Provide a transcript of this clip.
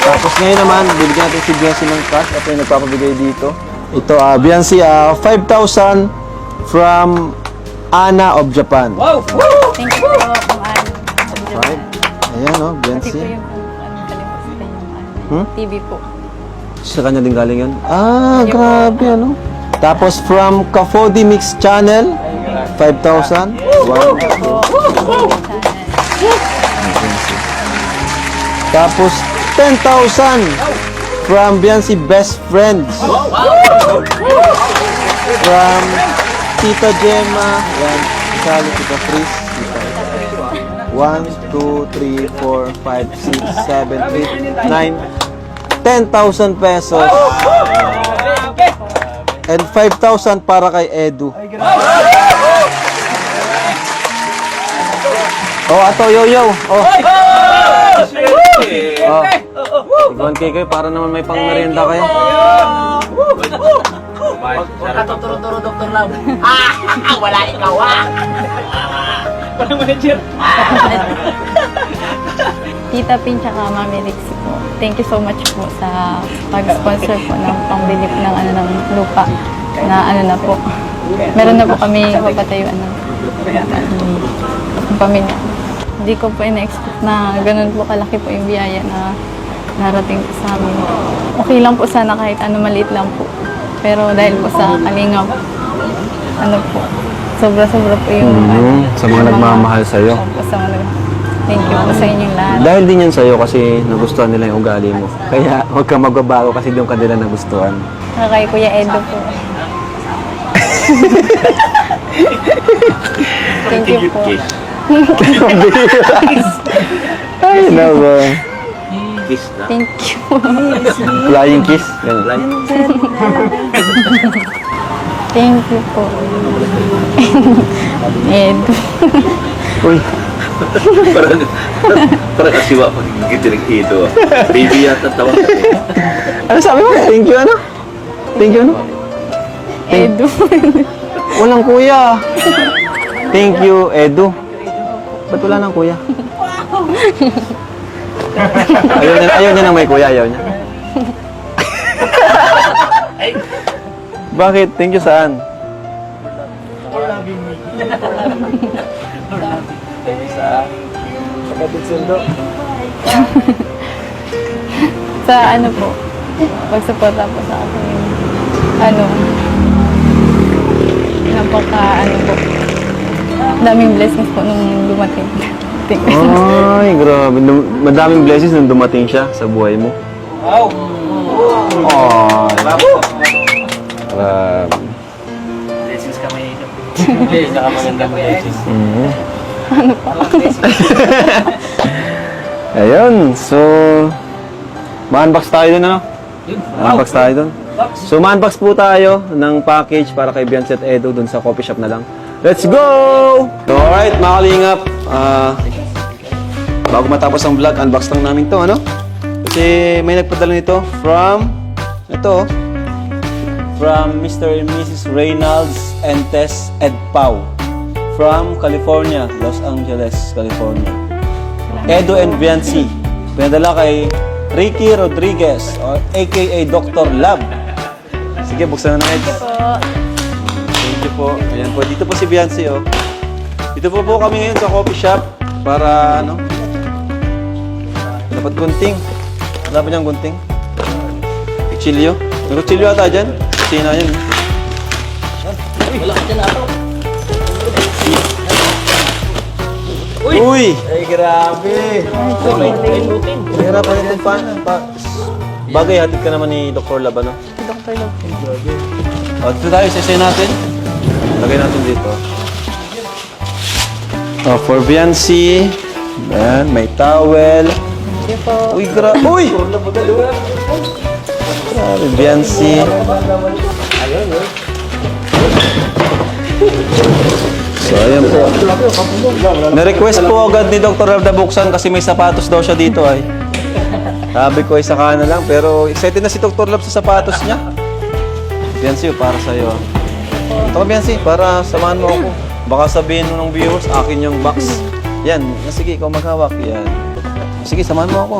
Tapos ngayon naman, bibigyan natin si Biancy ng cash. Ito yung nagpapabigay dito. Ito, Biancy, 5,000 from Ana of Japan. Wow! Thank you po, Kung Ann. Ayan, no, Pati Biancy. po yung kalimutan yung TV po. Sa kanya din galing yun? Grabe, ano? Tapos from Kafodi Mix Channel, 5,000. Wow. Tapos 10,000 from Biancy Best Friends. From Tita Gemma. Yan. Isali Tita Chris. 1, 2, 3, 4, 5, 6, 7, 8, 9, 10,000 pesos. And 5,000 para kay Edu. Oh, ato, yo-yo. Oh. Oh. Iguan kayo, para naman may pang-merienda kayo. Katuturo-turo, Dr. Love. Wala ikaw, Parang manager. Tita Pin tsaka Mami Rixie po. Thank you so much po sa pag-sponsor po ng pangbili po ng lupa na na po. Meron na po kami papatayuan ng pamilya. Hindi ko po ina-expect na ganun po kalaki po yung biyaya na narating po sa amin. Okay lang po sana kahit maliit lang po. Pero dahil po sa kalingap, po, sobra-sobra po yung Sa mga nagmamahal sa'yo. Opo, sa mga thank you po sa inyong lahat. Dahil din yan sa'yo kasi nagustuhan nila yung ugali mo. Kaya huwag kang magbabago kasi doon ka nila nagustuhan. Kay Kuya Edo po. Thank you po. Ay, naku. Kiss na. Thank you. Flying kiss. Ganun. Thank you po. Edo. Uy. Parang kasiwa pag gigitig ito. Baby yata tawag. Ano sabi mo? Thank you, ano? Thank you, ano? Edo. Walang kuya. Thank you, Edu. Ba't wala ng kuya? Ayaw niya nang may kuya, ayaw niya. Bakit? Thank you saan? Sa po, pagsuporta po sa akin. Napaka, po, daming blessings po nung dumating. Ay, grabe. Madaming blessings nung dumating siya sa buhay mo. Wow! Ay, Bravo! grabe. Blessings ka may ito. Blessings ka magandang blessings. Ayun, so ma-unbox tayo dun, ano? Ma-unbox tayo dun. So ma-unbox po tayo ng package para kay Biancy at Edo dun sa coffee shop na lang. Let's go! So alright, mga kalingap, bago matapos ang vlog, unbox lang namin to, ano? Kasi may nagpadala nito from Mr. and Mrs. Reynolds and Tess Edpau from California, Los Angeles, California. Edo and Biancy. Pinadala kay Ricky Rodriguez, or aka Dr. Love. Sige, buksan na Ed. Thank you po. Ayan po, dito po si Biancy, oh. Dito po kami ngayon sa coffee shop para, dapat gunting. Wala pa niyang gunting. Kutsilyo. May kutsilyo ata dyan. Kusina yan. Wala ka dyan ato. Uy! Ay, grabe. May protein. Mahirap pa rin bagay, hatid ka naman ni Dr. Lab, ano? Dr. Love. O, dito tayo, sasay natin. Lagay natin dito. Oh, for Biancy. Ayan, may towel. Thank you po. Uy, Uy! Grabe, Biancy. So, ayan po. Na-request po agad ni Dr. Lab na buksan kasi may sapatos daw siya dito ay. Sabi ko ay saka na lang, pero excited na si Dr. Lab sa sapatos niya. Biancy, para sa'yo. Ito ka, Biancy, para samahan mo ako. Baka sabihin mo ng viewers, akin yung box. Yan, sige, ikaw maghawak. Yan. Sige, samahan mo ako.